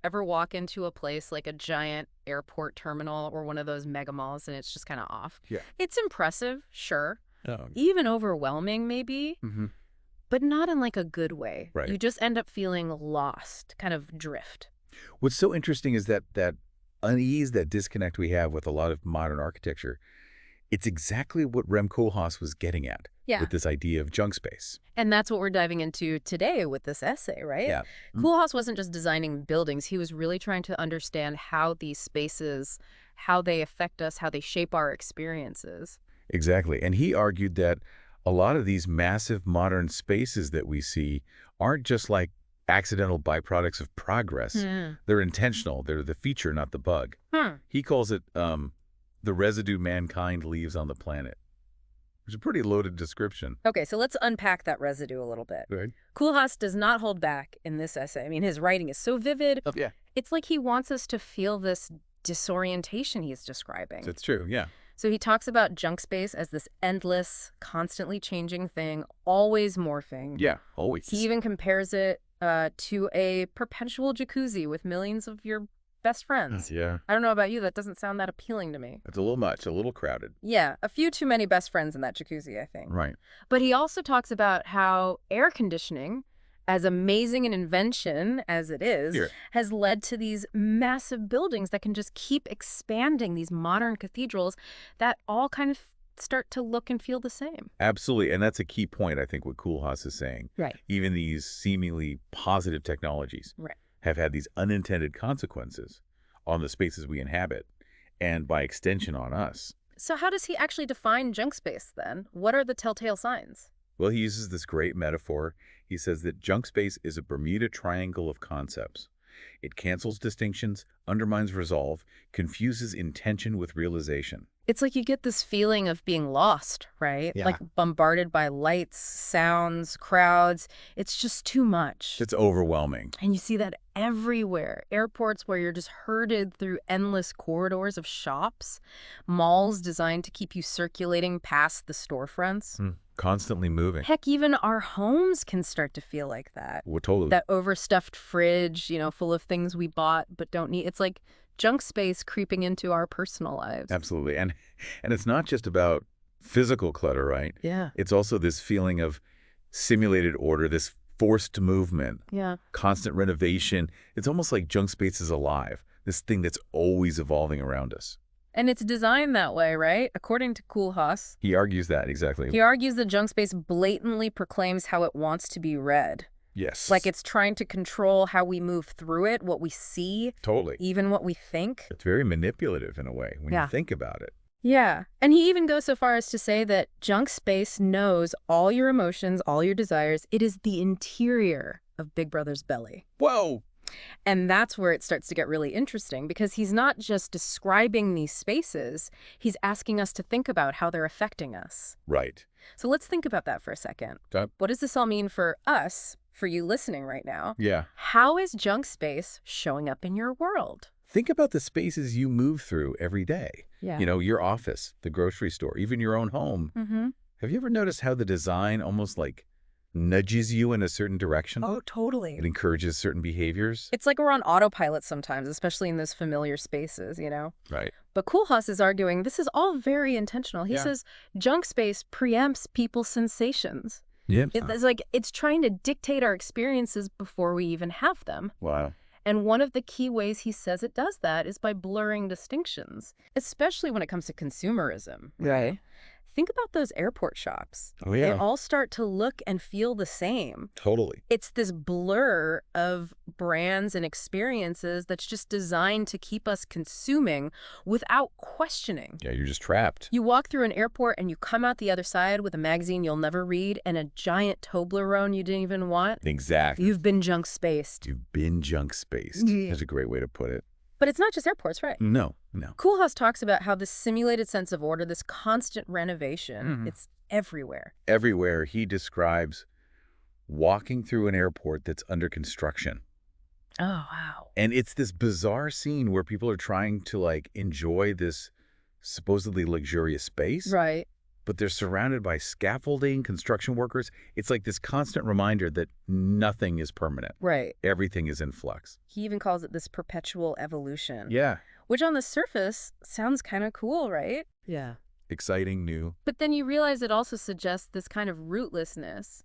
Ever walk into a place like a giant airport terminal or one of those mega malls and it's just kind of off? Yeah. It's impressive, sure. Oh, Even overwhelming, maybe, hmm but not in like a good way. right. You just end up feeling lost, kind of drift. What's so interesting is that unease, that disconnect we have with a lot of modern architecture. It's exactly what Rem Koolhaas was getting at Yeah. with this idea of junk space. And that's what we're diving into today with this essay, right? Yeah. Mm. Koolhaas wasn't just designing buildings. He was really trying to understand how these spaces, how they affect us, how they shape our experiences. Exactly. And he argued that a lot of these massive modern spaces that we see aren't just like accidental byproducts of progress. Hmm. They're intentional. They're the feature, not the bug. Hmm. He calls it the residue mankind leaves on the planet, which is a pretty loaded description. Okay, so let's unpack that residue a little bit. Right. Koolhaas does not hold back in this essay. I mean, his writing is so vivid. Oh, yeah. It's like he wants us to feel this disorientation he's describing. That's true. Yeah. So he talks about junk space as this endless, constantly changing thing, always morphing. Yeah. Always. He even compares it to a perpetual jacuzzi with millions of your best friends. Yeah. I don't know about you, that doesn't sound that appealing to me. It's a little much, a little crowded. Yeah, a few too many best friends in that jacuzzi, I think. Right. But he also talks about how air conditioning, as amazing an invention as it is, Here. has led to these massive buildings that can just keep expanding, these modern cathedrals that all kind of start to look and feel the same. Absolutely. And that's a key point, I think, what Koolhaas is saying. Right. Even these seemingly positive technologies Right. have had these unintended consequences on the spaces we inhabit and by extension on us. So how does he actually define junk space then? What are the telltale signs? Well, he uses this great metaphor. He says that junk space is a Bermuda Triangle of concepts. It cancels distinctions, undermines resolve, confuses intention with realization. It's like you get this feeling of being lost, right? Yeah. Like bombarded by lights, sounds, crowds. It's just too much. It's overwhelming. And you see that everywhere. Airports where you're just herded through endless corridors of shops, malls designed to keep you circulating past the storefronts. Constantly moving. Heck, even our homes can start to feel like that. Well, totally. That overstuffed fridge, full of things we bought but don't need. It's like junk space creeping into our personal lives. Absolutely. And it's not just about physical clutter, right? Yeah. It's also this feeling of simulated order, this forced movement, Yeah. constant renovation. It's almost like junk space is alive, this thing that's always evolving around us. And it's designed that way, right? According to Koolhaas. He argues that, exactly. He argues that junk space blatantly proclaims how it wants to be read. Yes. Like it's trying to control how we move through it, what we see, Totally. even what we think. It's very manipulative in a way when Yeah. you think about it. Yeah. And he even goes so far as to say that junk space knows all your emotions, all your desires. It is the interior of Big Brother's belly. Whoa! And that's where it starts to get really interesting because he's not just describing these spaces, he's asking us to think about how they're affecting us. Right. So let's think about that for a second. Okay. What does this all mean for us, for you listening right now? Yeah. How is junk space showing up in your world? Think about the spaces you move through every day. Yeah. You know, your office, the grocery store, even your own home. Mm-hmm. Have you ever noticed how the design almost like nudges you in a certain direction? Oh, totally. It encourages certain behaviors? It's like we're on autopilot sometimes, especially in those familiar spaces, Right. But Koolhaas is arguing this is all very intentional. He Yeah. says junk space preempts people's sensations. Yeah. It's like it's trying to dictate our experiences before we even have them. Wow. And one of the key ways he says it does that is by blurring distinctions, especially when it comes to consumerism. Right. Think about those airport shops. Oh, They yeah. all start to look and feel the same. Totally. It's this blur of brands and experiences that's just designed to keep us consuming without questioning. Yeah, you're just trapped. You walk through an airport and you come out the other side with a magazine you'll never read and a giant Toblerone you didn't even want. Exactly. You've been junk spaced. You've been junk spaced. Yeah. That's a great way to put it. But it's not just airports, right? No. Koolhaas talks about how this simulated sense of order, this constant renovation, Mhm. it's everywhere. Everywhere he describes walking through an airport that's under construction. Oh, wow. And it's this bizarre scene where people are trying to like enjoy this supposedly luxurious space, Right. but they're surrounded by scaffolding, construction workers. It's like this constant reminder that nothing is permanent. Right. Everything is in flux. He even calls it this perpetual evolution. Yeah. Which on the surface sounds kind of cool, right? Yeah. Exciting, new. But then you realize it also suggests this kind of rootlessness.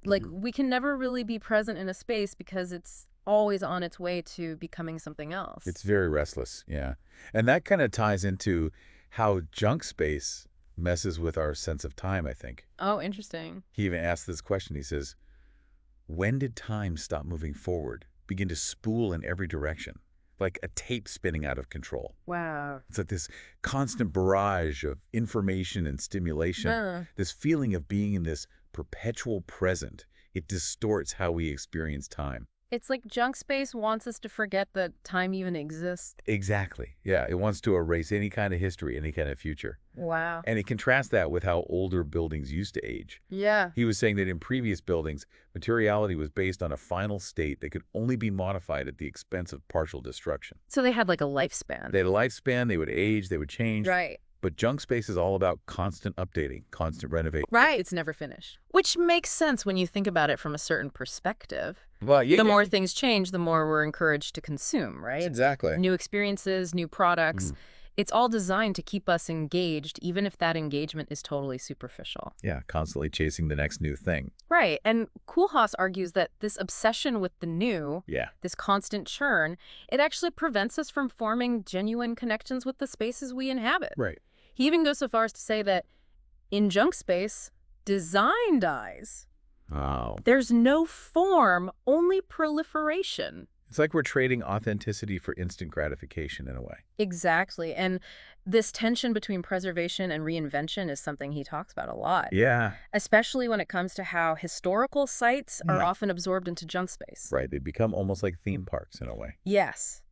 Like, we can never really be present in a space because it's always on its way to becoming something else. It's very restless, yeah. And that kind of ties into how junk space messes with our sense of time, I think. Oh, interesting. He even asks this question. He says, when did time stop moving forward, begin to spool in every direction, like a tape spinning out of control? Wow. It's like this constant barrage of information and stimulation, this feeling of being in this perpetual present. It distorts how we experience time. It's like junk space wants us to forget that time even exists. Exactly. Yeah, it wants to erase any kind of history, any kind of future. Wow. And he contrasts that with how older buildings used to age. Yeah. He was saying that in previous buildings, materiality was based on a final state that could only be modified at the expense of partial destruction. So they had like a lifespan. They had a lifespan, they would age, they would change. Right. But junk space is all about constant updating, constant renovation. Right. It's never finished. Which makes sense when you think about it from a certain perspective. Well, The more things change, the more we're encouraged to consume, right? Exactly. New experiences, new products. It's all designed to keep us engaged, even if that engagement is totally superficial. Yeah, constantly chasing the next new thing. Right. And Koolhaas argues that this obsession with the new, Yeah. this constant churn, it actually prevents us from forming genuine connections with the spaces we inhabit. Right. He even goes so far as to say that in junk space, design dies. Wow. There's no form, only proliferation. It's like we're trading authenticity for instant gratification in a way. Exactly. And this tension between preservation and reinvention is something he talks about a lot, Yeah. especially when it comes to how historical sites are Yeah. often absorbed into junk space. Right. They become almost like theme parks in a way. Yes.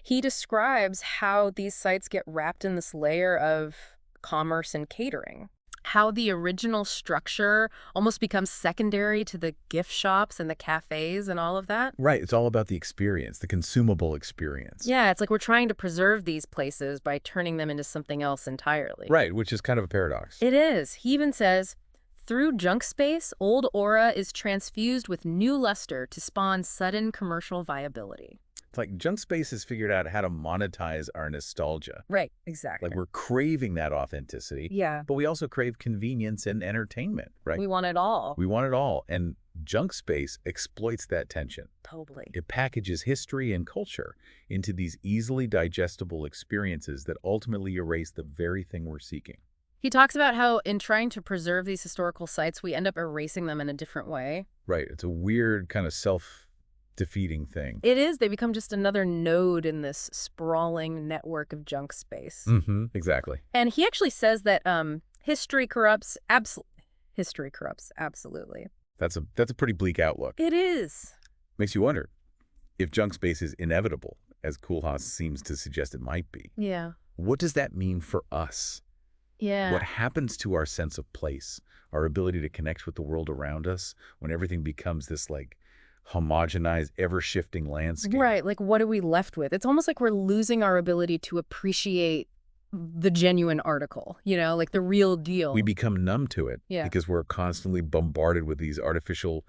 He describes how these sites get wrapped in this layer of commerce and catering. How the original structure almost becomes secondary to the gift shops and the cafes and all of that. Right. It's all about the experience, the consumable experience. Yeah, it's like we're trying to preserve these places by turning them into something else entirely. Right, which is kind of a paradox. It is. He even says, through junk space, old aura is transfused with new luster to spawn sudden commercial viability. It's like junk space has figured out how to monetize our nostalgia. Right, exactly. Like we're craving that authenticity, Yeah, but we also crave convenience and entertainment, right? we want it all. We want it all. And junk space exploits that tension. Totally. It packages history and culture into these easily digestible experiences that ultimately erase the very thing we're seeking. He talks about how in trying to preserve these historical sites, we end up erasing them in a different way. Right. It's a weird kind of self-defeating thing. It is. They become just another node in this sprawling network of junk space. Mm-hmm. Exactly. And he actually says that history corrupts. History corrupts. Absolutely. That's a pretty bleak outlook. It is. Makes you wonder if junk space is inevitable, as Koolhaas seems to suggest it might be. Yeah. What does that mean for us? Yeah. What happens to our sense of place, our ability to connect with the world around us when everything becomes this like homogenized, ever-shifting landscape? Right. Like, what are we left with? It's almost like we're losing our ability to appreciate the genuine article, like the real deal. We become numb to it because we're constantly bombarded with these artificial,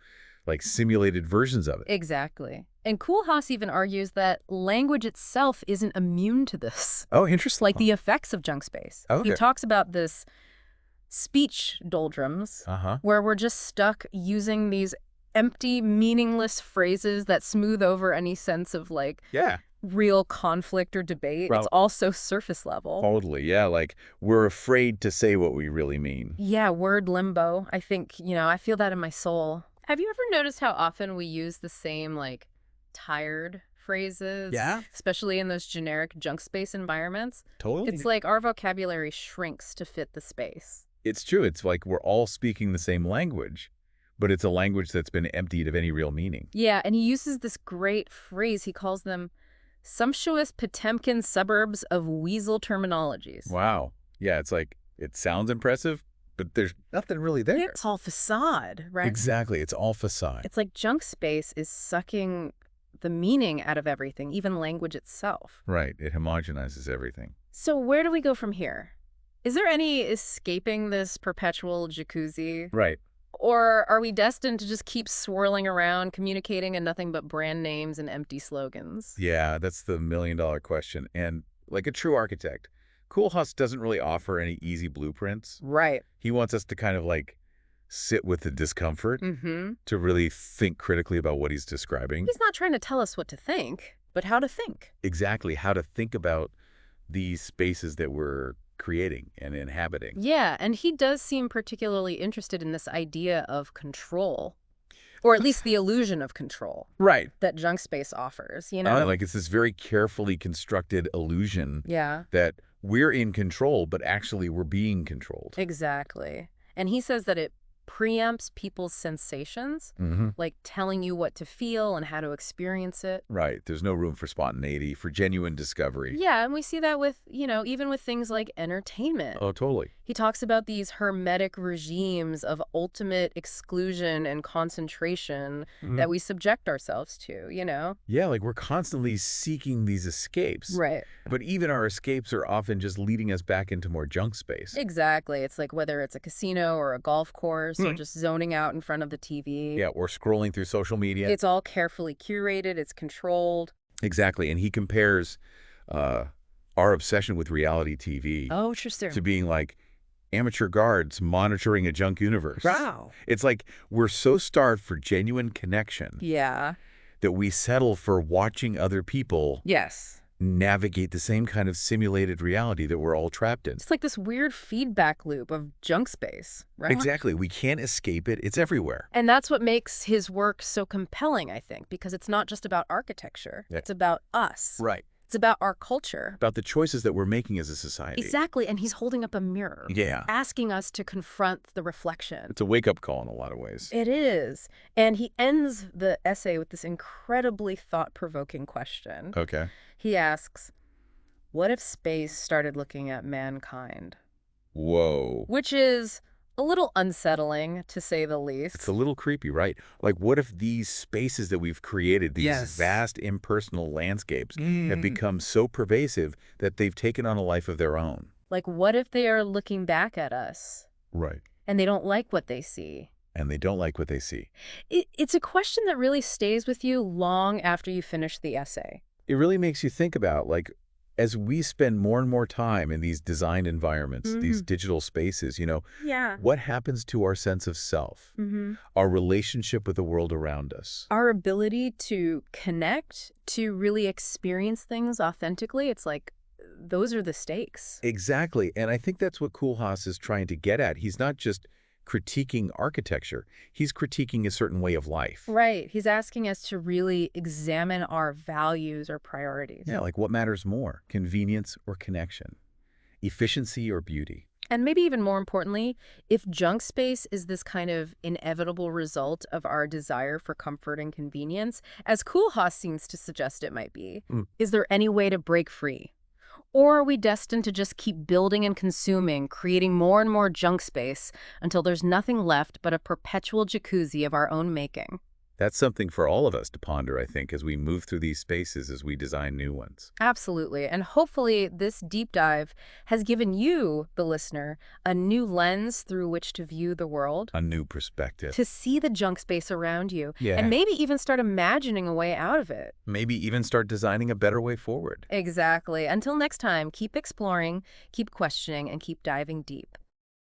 like simulated versions of it. Exactly. And Koolhaas even argues that language itself isn't immune to this. Oh, interesting. Like the effects of junk space. Okay. He talks about this speech doldrums, where we're just stuck using these empty, meaningless phrases that smooth over any sense of like real conflict or debate. Well, it's also surface level. Totally, yeah. Like we're afraid to say what we really mean. Yeah, word limbo. I think, I feel that in my soul. Have you ever noticed how often we use the same like tired phrases? Yeah. Especially in those generic junk space environments. Totally. It's like our vocabulary shrinks to fit the space. It's true. It's like we're all speaking the same language, but it's a language that's been emptied of any real meaning. Yeah, and he uses this great phrase. He calls them sumptuous Potemkin suburbs of weasel terminologies. Wow. Yeah, it's like, it sounds impressive, but there's nothing really there. It's all facade, right? Exactly. It's all facade. It's like junk space is sucking the meaning out of everything, even language itself. Right. It homogenizes everything. So where do we go from here? Is there any escaping this perpetual jacuzzi? Right. Or are we destined to just keep swirling around, communicating in nothing but brand names and empty slogans? Yeah, that's the million-dollar question. And like a true architect, Koolhaas doesn't really offer any easy blueprints. Right. He wants us to kind of like sit with the discomfort, Mm-hmm. to really think critically about what he's describing. He's not trying to tell us what to think, but how to think. Exactly how to think about these spaces that we're creating and inhabiting. Yeah, and he does seem particularly interested in this idea of control, or at least the illusion of control Right. that junk space offers, you know? Like it's this very carefully constructed illusion Yeah, that we're in control, but actually we're being controlled. exactly. And he says that it preempts people's sensations, Mm-hmm. like telling you what to feel and how to experience it. Right. There's no room for spontaneity, for genuine discovery. Yeah, and we see that with, even with things like entertainment. Oh, totally. He talks about these hermetic regimes of ultimate exclusion and concentration that we subject ourselves to, Yeah, like we're constantly seeking these escapes. Right. But even our escapes are often just leading us back into more junk space. Exactly. It's like whether it's a casino or a golf course or just zoning out in front of the TV. Yeah, or scrolling through social media. It's all carefully curated, it's controlled. Exactly. And he compares our obsession with reality TV Oh, interesting. to being like amateur guards monitoring a junk universe. Wow. It's like we're so starved for genuine connection Yeah. that we settle for watching other people Yes. navigate the same kind of simulated reality that we're all trapped in. It's like this weird feedback loop of junk space, right? Exactly. We can't escape it. It's everywhere. And that's what makes his work so compelling, I think, because it's not just about architecture. Yeah. It's about us. Right. It's about our culture. About the choices that we're making as a society. Exactly. And he's holding up a mirror, Yeah. asking us to confront the reflection. It's a wake-up call in a lot of ways. It is. And he ends the essay with this incredibly thought-provoking question. Okay. He asks, what if space started looking at mankind? Whoa. Which is a little unsettling, to say the least. It's a little creepy, right? Like, what if these spaces that we've created, these Yes. vast impersonal landscapes, have become so pervasive that they've taken on a life of their own? Like, what if they are looking back at us Right. and they don't like what they see? And they don't like what they see. It's a question that really stays with you long after you finish the essay. It really makes you think about, like, as we spend more and more time in these designed environments, these digital spaces, Yeah. what happens to our sense of self, our relationship with the world around us? Our ability to connect, to really experience things authentically, it's like those are the stakes. Exactly. And I think that's what Koolhaas is trying to get at. He's not just critiquing architecture. He's critiquing a certain way of life. Right. He's asking us to really examine our values or priorities. Yeah, like what matters more, convenience or connection, efficiency or beauty? And maybe even more importantly, if junk space is this kind of inevitable result of our desire for comfort and convenience, as Koolhaas seems to suggest it might be, is there any way to break free? Or are we destined to just keep building and consuming, creating more and more junk space until there's nothing left but a perpetual jacuzzi of our own making? That's something for all of us to ponder, I think, as we move through these spaces, as we design new ones. Absolutely. And hopefully this deep dive has given you, the listener, a new lens through which to view the world, A new perspective. to see the junk space around you, Yeah. and maybe even start imagining a way out of it. Maybe even start designing a better way forward. Exactly. Until next time, keep exploring, keep questioning, and keep diving deep.